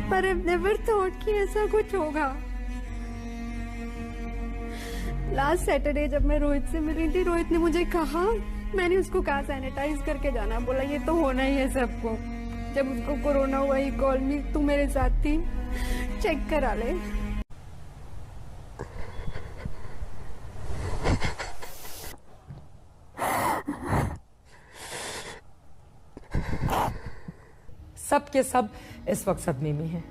पर I never thought कि ऐसा कुछ होगा। लास्ट सैटरडे जब मैं रोहित से मिली थी, रोहित ने मुझे कहा, मैंने उसको कहा सैनिटाइज करके जाना, बोला ये तो होना ही है सबको। जब उसको कोरोना हुआ ही कॉल मी, तू मेरे साथ थी, चेक करा ले। सब के सब इस वक्त सदमे में हैं।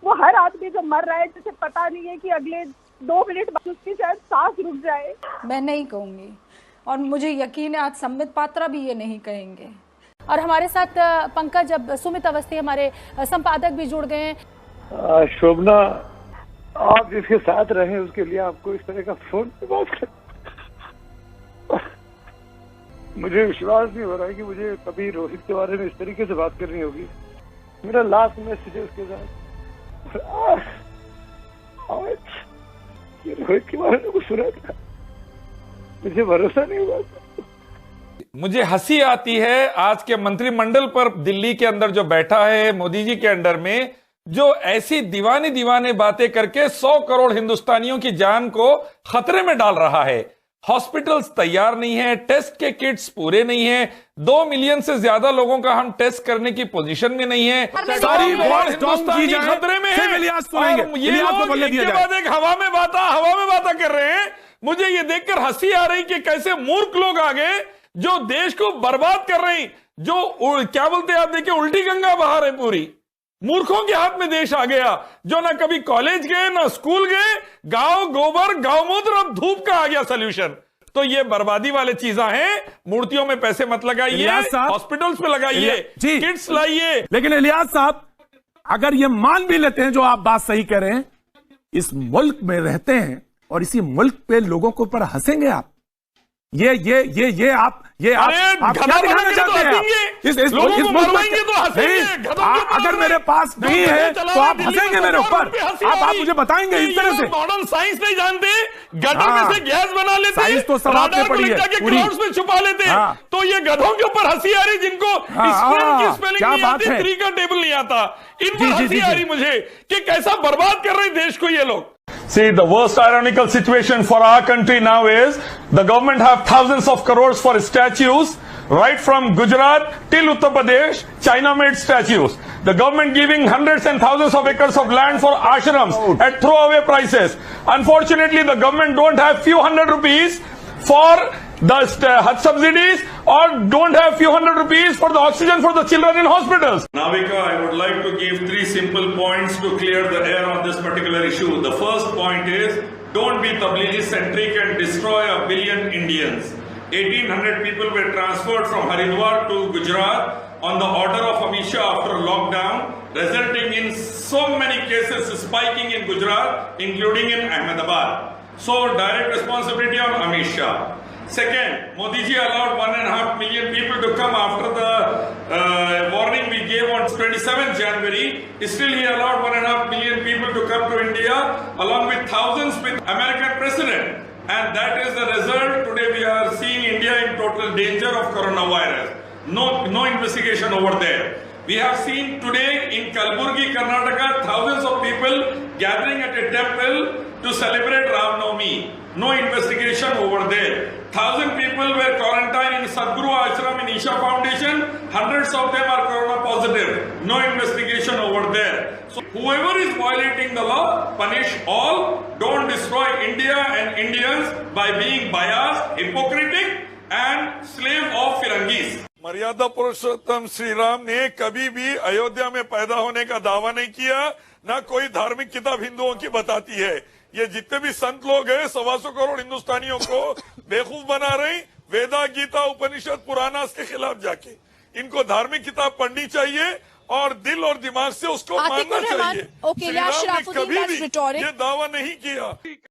वो हर आदमी जो मर रहा है जिसे पता नहीं है कि अगले 2 मिनट बाद उसकी शायद सांस रुक जाए। मैं नहीं कहूंगी और मुझे यकीन है आज संबित पात्रा भी ये नहीं कहेंगे। और हमारे साथ पंकज, अब सुमित अवस्थी हमारे संपादक भी जुड़ गए हैं। शोभना, आप जिसके साथ रहे उसके लिए आपको इस तरह का फोन पे बात कर, मुझे विश्वास नहीं हो रहा है कि मुझे कभी रोहित के बारे में इस तरीके से बात करनी होगी। मेरा लास्ट मैसेज है उसके साथ। आज ये रोहित के बारे में कुछ सुना था, मुझे भरोसा नहीं हुआ। मुझे हंसी आती है आज के मंत्रिमंडल पर, दिल्ली के अंदर जो बैठा है मोदी जी के अंडर में, जो ऐसी दीवानी बातें करके 100 करोड़ हिंदुस्तानियों की जान को खतरे में डाल रहा है। हॉस्पिटल्स तैयार नहीं है, टेस्ट के किट्स पूरे नहीं है, 2 मिलियन से ज्यादा लोगों का हम टेस्ट करने की पोजीशन में नहीं है। सारी हिंदुस्तानी खतरे में है। ये लोग इनके बाद एक हवा में बाता कर रहे हैं। मुझे ये देखकर हंसी आ रही कि कैसे मूर्ख लोग आ गए जो देश को बर्बाद कर रहे हैं। जो क्या बोलते हैं आप देखिए, उल्टी गंगा बहा रहे पूरी। मूर्खों के हाथ में देश आ गया, जो ना कभी कॉलेज गए ना स्कूल गए। गांव गोबर गांव मूत्र, अब धूप का आ गया सोल्यूशन। तो ये बर्बादी वाले चीजें हैं। मूर्तियों में पैसे मत लगाइए, हॉस्पिटल्स में लगाइए, किट्स लाइए। लेकिन इलियास साहब, अगर ये मान भी लेते हैं जो आप बात सही कह रहे हैं, इस मुल्क में रहते हैं और इसी मुल्क पे लोगों के ऊपर हंसेंगे आप। ये आप क्या दिखाना चाहते हैं? इस मुल्क में अगर मेरे पास नहीं है तो आप हंसेंगे मेरे ऊपर। आप मुझे बताएंगे इस तरह से? मॉडर्न साइंस नहीं जानते, गड्ढों में से गैस बना लेते, साइंस तो सब आपने पढ़ी है, क्लाउड्स में छुपा लेते। तो ये गधों के ऊपर हंसी आ रही, जिनको स्पेलिंग नहीं आती, 3 का टेबल नहीं आता, इन पर हंसी आ रही मुझे कि कैसा बर्बाद कर रहे देश को ये लोग। See, the worst ironical situation for our country now is the government have thousands of crores for statues, right from Gujarat till Uttar Pradesh, China-made statues. The government giving hundreds and thousands of acres of land for ashrams at throwaway prices. Unfortunately, the government don't have few hundred rupees for the Haj subsidies, or don't have few hundred rupees for the oxygen for the children in hospitals. Navika, I would like to give 3 simple points to clear the air on this particular issue. The first point is, don't be Tablighi centric and destroy 1 billion Indians. 1,800 people were transferred from Haridwar to Gujarat on the order of Amit Shah after lockdown, resulting in so many cases spiking in Gujarat, including in Ahmedabad. So direct responsibility on Amit Shah. Second, Modi ji allowed 1.5 million people to come after the warning we gave on 27th January. Still, he allowed 1.5 million people to come to India, along with thousands with American president. And that is the result. Today, we are seeing India in total danger of coronavirus. No investigation over there. We have seen today in Kalburgi, Karnataka, thousands of people gathering at a temple to celebrate Ram Navami. No investigation over there. 1,000 people were quarantined in Sadhguru Ashram in Isha Foundation. Hundreds of them are corona positive. No investigation over there. So whoever is violating the law, punish all. Don't destroy India and Indians by being biased, hypocritic and slave of Firangis. मर्यादा पुरुषोत्तम श्री राम ने कभी भी अयोध्या में पैदा होने का दावा नहीं किया, ना कोई धार्मिक किताब हिंदुओं की बताती है। ये जितने भी संत लोग हैं, 125 करोड़ हिंदुस्तानियों को बेवकूफ बना रहे, वेदा गीता उपनिषद पुराणास के खिलाफ जाके। इनको धार्मिक किताब पढ़नी चाहिए और दिल और दिमाग से उसको मानना चाहिए। श्री राम ने कभी भी ये दावा नहीं किया।